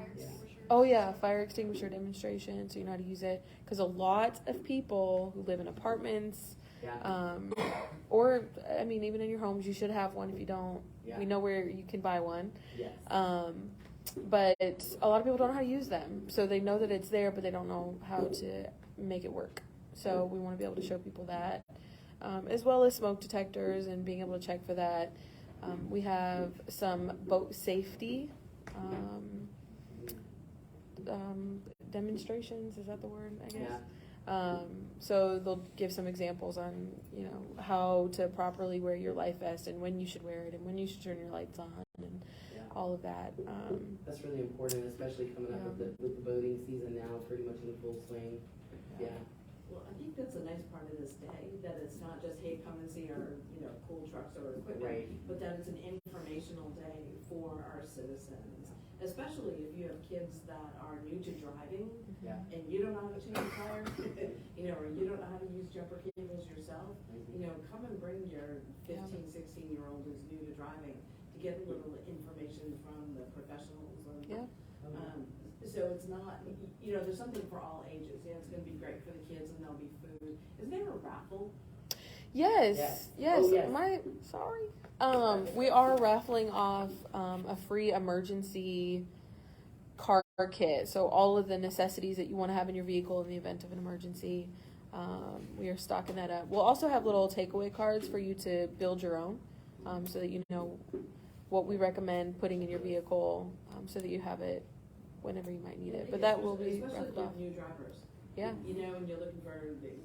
Oh yeah, fire extinguisher demonstration, so you know how to use it. Because a lot of people who live in apartments, Yeah. or I mean, even in your homes, you should have one. If you don't, Yeah. we know where you can buy one. Yes. But a lot of people don't know how to use them, so they know that it's there, but they don't know how to make it work. So we want to be able to show people that, as well as smoke detectors and being able to check for that. We have some boat safety demonstrations. Is that the word? I guess. Yeah. So they'll give some examples on, how to properly wear your life vest and when you should wear it and when you should turn your lights on and Yeah. all of that. That's really important, especially coming up with the boating season now, pretty much in full swing. Yeah. Well, I think that's a nice part of this day, that it's not just, hey, come and see our, cool trucks or equipment, Right. but that it's an informational day for our citizens, especially if you have kids that are new to driving Yeah. and you don't know how to change a tire, or you don't know how to use jumper cables yourself, come and bring your 15, 16-year-old who's new to driving to get a little information from the professionals. And, Yeah. so it's not, you know, there's something for all ages. Yeah, it's gonna be great for the kids and there'll be food. Is there a raffle? Yes. Oh, yes. We are raffling off a free emergency car kit. So all of the necessities that you want to have in your vehicle in the event of an emergency, we are stocking that up. We'll also have little takeaway cards for you to build your own, so that you know what we recommend putting in your vehicle, so that you have it whenever you might need it. But that will be especially raffled off. with new drivers. Yeah. You know, and you're looking for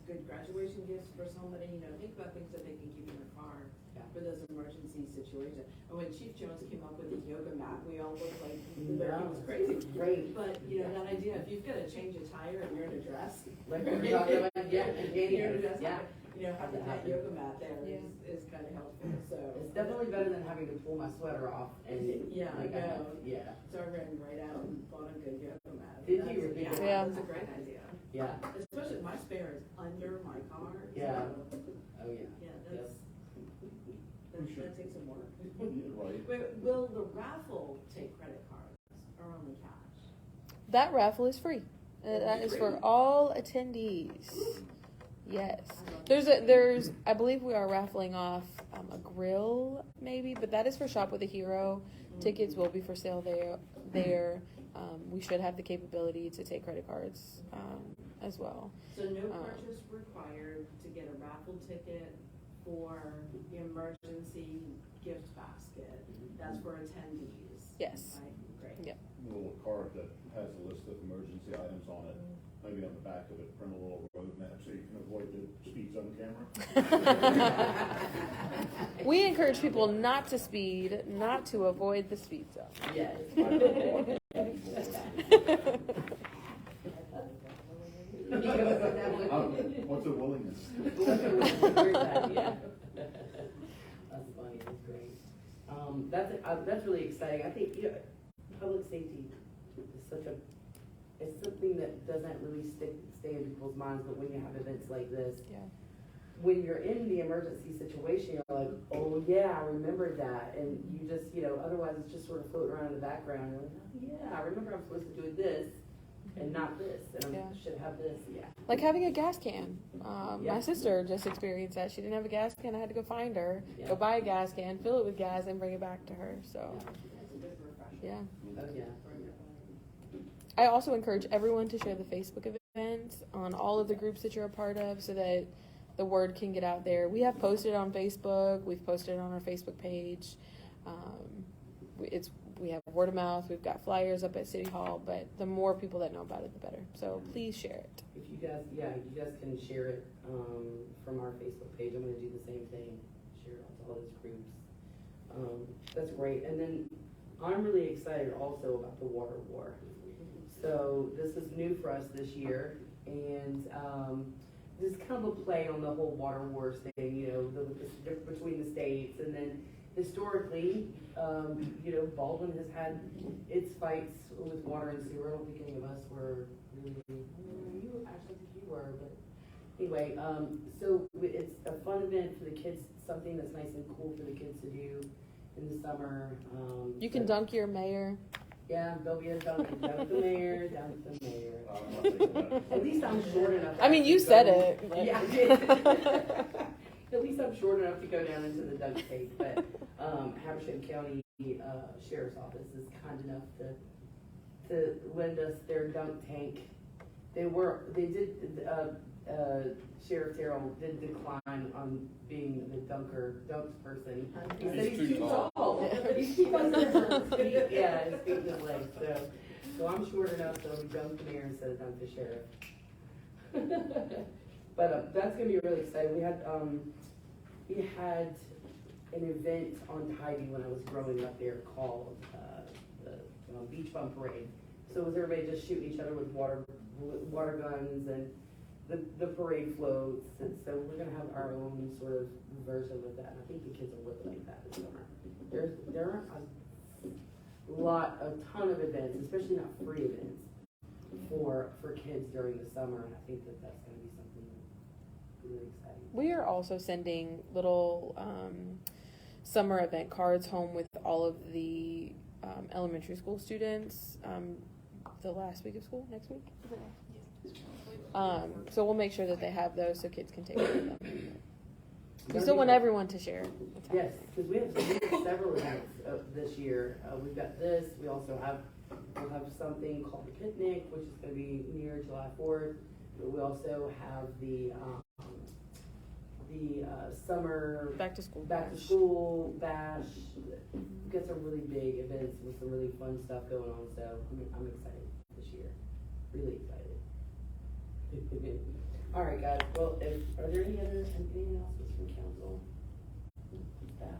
good graduation gifts for somebody, you know, think about things that they can keep in their car for those emergency situations. And when Chief Jones came up with the yoga mat, we all looked like it was crazy. Great. But, you know, that idea, if you've got to change a tire and you're in a dress. Like we were talking about, You're in a dress, yeah. you know, having that yoga mat there is kind of helpful, so. It's definitely better than having to pull my sweater off and. Yeah, I like know. Yeah. So I ran right out and bought a good yoga mat. Did you? Yeah. That's a great idea. Yeah. Especially my spare is under my car. Yeah. So, Oh, yeah. yeah, that takes some work. Right. Wait, will the raffle take credit cards or only cash? That raffle is free. That is for all attendees. Yes. There's I believe we are raffling off a grill maybe, but that is for Shop with a Hero. Tickets will be for sale there. We should have the capability to take credit cards as well. So no purchase required to get a raffle ticket for the emergency gift basket. That's for attendees. Yes. Right? Great. Yep. A little card that has a list of emergency items on it, maybe on the back of it, print a little road map so you can avoid the speed zone camera. We encourage people not to speed, not to avoid the speed zone. Yes. What's a willingness? Yeah. That's funny, that's great. That's really exciting. I think, you know, public safety is it's something that doesn't really stay in people's minds, but when you have events like this, Yeah. when you're in the emergency situation, you're like, oh yeah, I remember that, and you just, you know, otherwise it's just sort of floating around in the background. You're like, oh yeah, I remember I'm supposed to do this and not this, and I should have this, yeah. Like having a gas can. Yeah. My sister just experienced that. She didn't have a gas can. I had to go find her, Yeah. go buy a gas can, fill it with gas, and bring it back to her. So, That's a good refresher. yeah. Oh yeah. I also encourage everyone to share the Facebook events on all of the groups that you're a part of so that the word can get out there. We have posted on Facebook. We've posted on our Facebook page. We have word of mouth. We've got flyers up at City Hall, but the more people that know about it, the better. So please share it. If you guys can share it from our Facebook page. I'm going to do the same thing, share it onto all those groups. That's great. And then I'm really excited also about the water war. So this is new for us this year, and this is kind of a play on the whole water wars thing, you know, the difference between the states, and then historically, you know, Baldwin has had its fights with water and sewer. I don't think any of us were really, you actually think you were, but anyway, so it's a fun event for the kids, something that's nice and cool for the kids to do in the summer. You can dunk your mayor. Yeah, there'll be a dunk the mayor, dunk the mayor. I'm not taking that. At least I'm short enough. I mean, you to said go- it. but- Yeah, I did. At least I'm short enough to go down into the dunk tank, but Habersham County Sheriff's Office is kind enough to lend us their dunk tank. Sheriff Terrell did decline on being the dunks person. He said he's too tall. He's too tall for his feet, yeah, his feet and his legs, so I'm short enough, so we dunk the mayor instead of dunk the sheriff. But that's gonna be really exciting. We had an event on Tybee when I was growing up there called the Beach Bum Parade. So it was everybody just shooting each other with water guns, and the parade floats, and so we're gonna have our own sort of version of that. And I think the kids will really like that this summer. There are a ton of events, especially not free events, for kids during the summer, and I think that's gonna be something really exciting. We are also sending little summer event cards home with all of the elementary school students the last week of school, next week. Is it last? So we'll make sure that they have those so kids can take care of them. We still want everyone to share. what's Yes, happening. because we have several events this year. We've got this, we also we'll have something called the picnic, which is gonna be near July 4th. But we also have the summer Back to school. back to bash. school bash. We've got some really big events with some really fun stuff going on, so I'm excited this year, really excited. All right, guys, well, are there any other, anything else from council? Staff?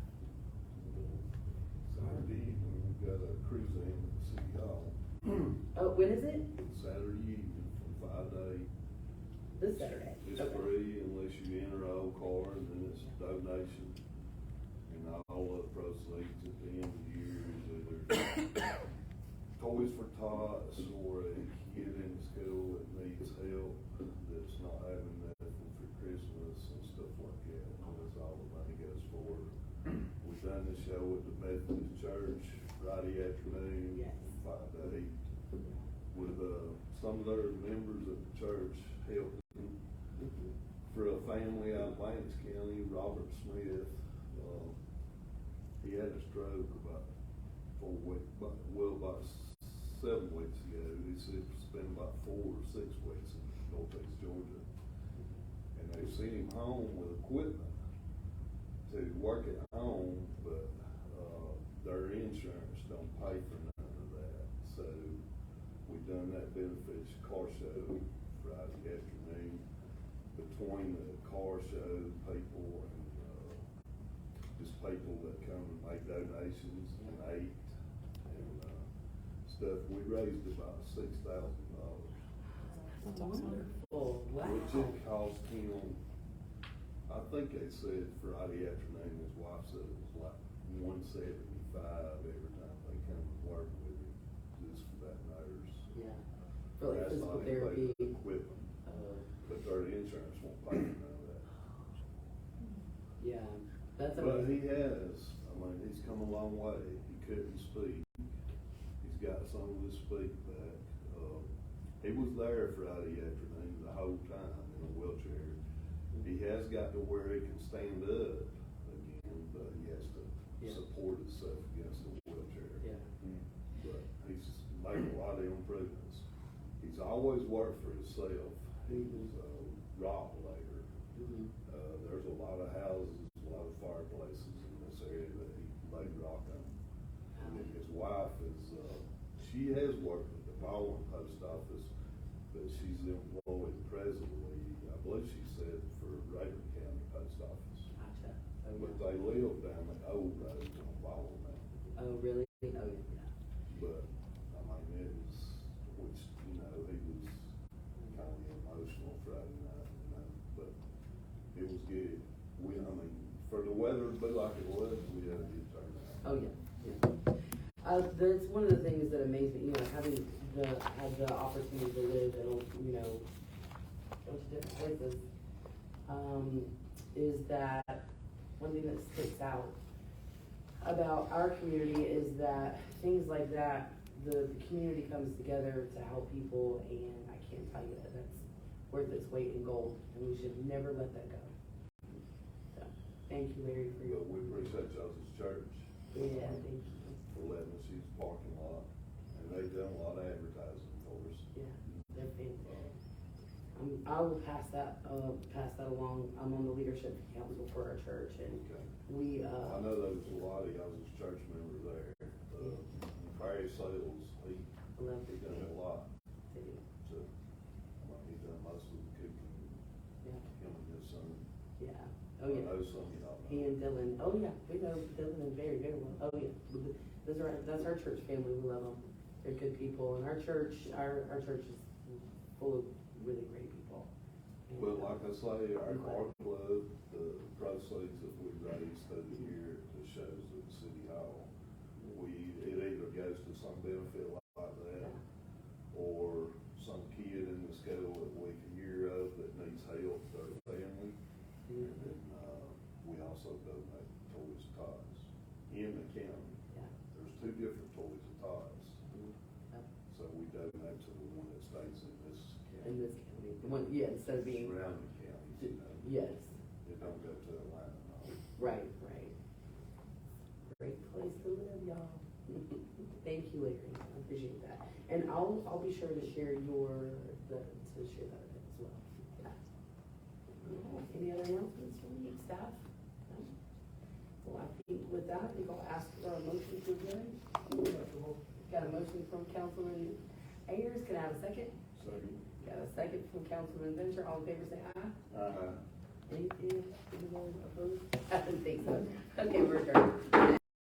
Saturday evening, we've got a cruise in at City Hall. Oh, when is it? Saturday evening from 5 to 8. This Saturday? It's Okay. free unless you enter a whole car, and then it's a donation. And all the proceeds at the end of the year is either Toys for Tots or a kid in school that needs help, that's not having nothing for Christmas and stuff like that. That's all the money goes for. We've done the show at the Methodist Church Friday afternoon Yes. from 5 to 8 with some of their members of the church helping. For a family out of Lance County, Robert Smith, he had a stroke about 7 weeks ago. He said it's been about 4 or 6 weeks in Northeast Georgia. And they sent him home with equipment to work at home, but their insurance don't pay for none of that. So we done that benefits car show Friday afternoon. Between the car show people and just people that come and make donations and ate and stuff, we raised about $6,000. That's awesome. Oh, wow. Which it cost him, I think they said Friday afternoon, his wife said it was like $175 every time they come and work with him, just for that nurse. Yeah. For like That's physical not therapy. including equipment, but their insurance won't pay for none of that. Yeah, that's But amazing. he has, I mean, he's come a long way. He couldn't speak. He's got some of his speak back. He was there Friday afternoon the whole time in a wheelchair. He has got to where he can stand up again, but he has to support himself against the wheelchair. Yeah. But he's made a lot of improvements. He's always worked for himself. He was a rock layer. Mhm. There's a lot of houses, a lot of fireplaces in this area that he laid rock on. And then his wife is, she has worked at the Baldwin Post Office, but she's employed presently, I believe she said, for Raven County Post Office. Gotcha. Oh, But yeah. they live down the old road on Baldwin now. Oh, really? Oh, yeah. But, I mean, it was, which, you know, he was kind of emotional Friday night, you know, but it was good. I mean, for the weather to be like it was, we had a good turnout. Oh, yeah. That's one of the things that amazed me, having had the opportunity to live in, a bunch of different places, is that one thing that sticks out about our community is that things like that, the community comes together to help people, and I can't tell you that that's worth its weight in gold, and we should never let that go. So, thank you, Larry, for your, But we appreciate y'all's church. yeah, thank you. For letting us use the parking lot, and they've done a lot of advertising for us. Yeah, they're fantastic. I will pass that along. I'm on the leadership council for our church, and Okay. we, I know there was a lot of y'all's church members there. Barry Sales, he love the done a lot city. to, I mean, he done most of the cooking, Yeah, him and his son. yeah. Oh, I yeah. know some of y'all know. He and Dylan. Oh, yeah. We know Dylan very, very well. Oh, yeah. That's our church family. We love them. They're good people, and our church is full of really great people. And, But like I say, our car club, the proceeds that we raise through the year to shows at City Hall, it either goes to some benefit like that, or some kid in the school that we can hear of that needs help, their family. And then, we also donate toys, tots. yeah, instead of being, surrounding counties, you know, yes, it don't go to Atlanta. right. Great place to live, y'all. Thank you, Larry, I appreciate that. And I'll be sure to share to share that event as well. Any other announcements from the staff? No? Well, I think with that, I think I'll ask for a motion to adjourn. Got a motion from Councilman Ayers, can I have a second? Second. Got a second from Councilman Venture, all in favor say aye. Anything, anyone opposed? I didn't think so. Okay, we're adjourned.